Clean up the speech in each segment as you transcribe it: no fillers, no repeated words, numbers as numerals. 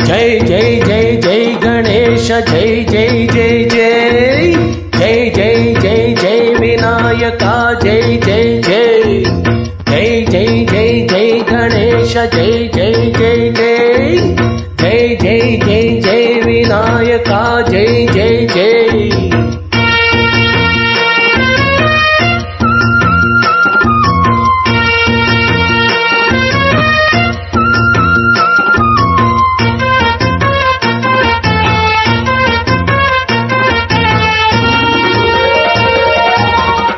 జై జై జై జై గణేశ జై జై జై జై జై జై జై జై వినాయక జై జై జై జై జై జై జై గణేశ జై జై జై జై జై జై జై జై వినాయక జై జై జై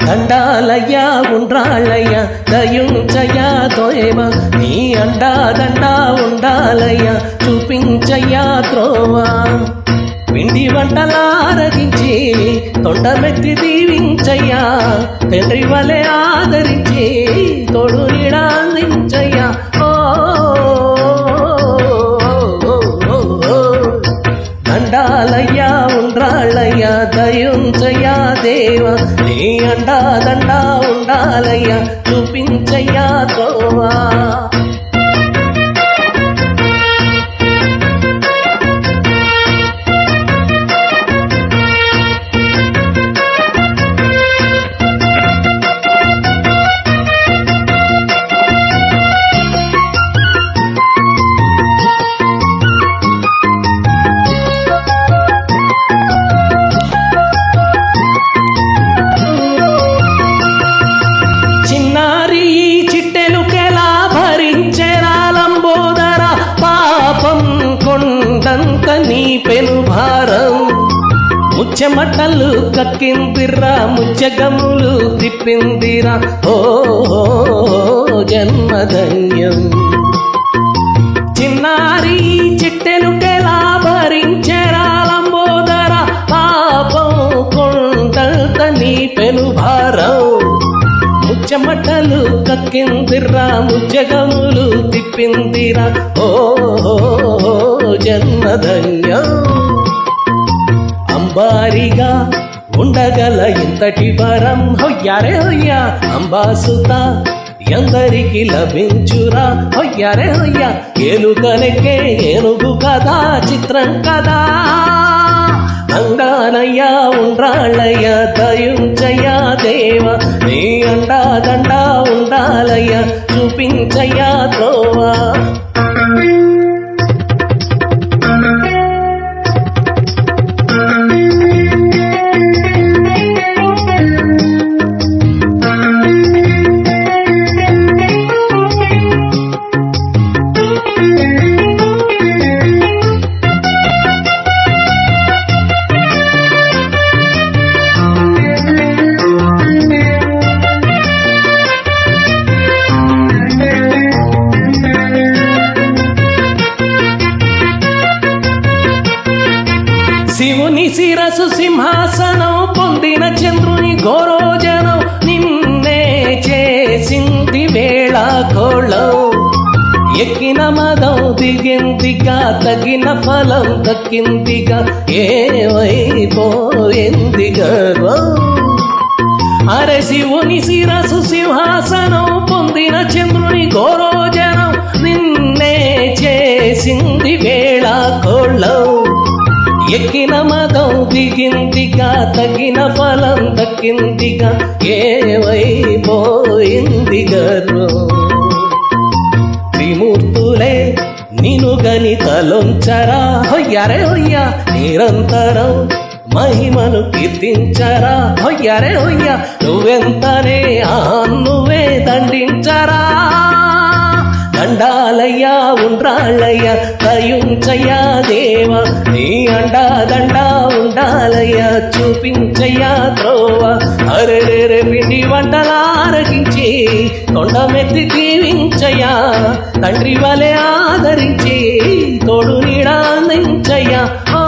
దండాలయ్యా ఉండ్రాళ్ళయ్యా దయుంచయ్యా దోయమ నీ అండా దండా ఉండాలయ్యా చూపించయ్యా త్రోవా పిండి వంటలారగించి తొండమెత్తి దీవించయ్యా తండ్రి వలె ఆదరించి తోడు నీడాందించయ్యా ఓ దండాలయ్యా ఉండ్రాళ్ళయ్యా దయుంచయ్యా దేవ నీ అండా దండా ఉండాలయ్యా చూపించయ్యా తోవా నీ పెను భారం ముచ్చెమటలు కక్కిందిరా ముచ్చగములు తిప్పిందిరా ఓ జన్మధన్యం చిన్నారి చిట్టెలుకెలా భరించెరా లంబోదర పాపం కొండంత నీ పెను భారం ముచ్చమటలు కక్కిందిరా ముచ్చగములు తిప్పిందిరా ఓ జన్మధన్యం అంబారిగా ఉండగల ఇంతటి వరం హొయ్యారే హొయ్యా అంబాసుత ఎందరికి లభించురా హొయ్యారే హొయ్యా ఏలుకనెక్కే ఏనుగు కదా చిత్రం కదా దండాలయ్యా ఉండ్రాళ్ళయ్యా దయుంచయ్యా దేవ నీ అండా దండా ఉండాలయ్యా చూపించయ్యా త్రోవా శివుని శిరసు సింహాసనం పొందిన చంద్రుని గోరోజనం నిన్నే చేసింది వేళ కోళం ఎక్కిన మదం దిగిందిగా తగిన ఫలం దక్కిందిగా ఏమైపోయింది గర్వం అరే శివుని శిరసు సింహాసనం పొందిన చంద్రుని గోరోజనం నిన్నే చేసింది వేళ కోళం ఎక్కిన మదం దిగిందిగా తగిన ఫలం దక్కిందిగా ఏమైపోయింది గర్వం త్రిమూర్తులే నిను గని తలొంచరా హొయ్యారే హొయ్యా నిరంతరం మహిమను కీర్తించరా హొయ్యారే హొయ్యా నువ్వెంతనే నువ్వే దండించరా దండాలయ్యా ఉండ్రాళ్ళయ్యా దయుంచయ్యా దేవ నీ అండా దండా ఉండాలయ్యా చూపించయ్యా త్రోవా అరెరెరె పిండి వంటలారగించి తొండమెత్తి దీవించయ్యా తండ్రి వలె ఆదరించి తోడు నీడాందించయ్యా ఓ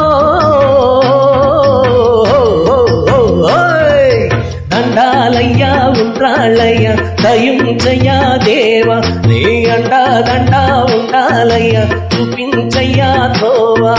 దండాలయ్యా ఉండ్రాళ్ళయ్యా దయుంచయ్యా దేవ నీ అండా దండా ఉండాలయ్యా చూపించయ్యా త్రోవా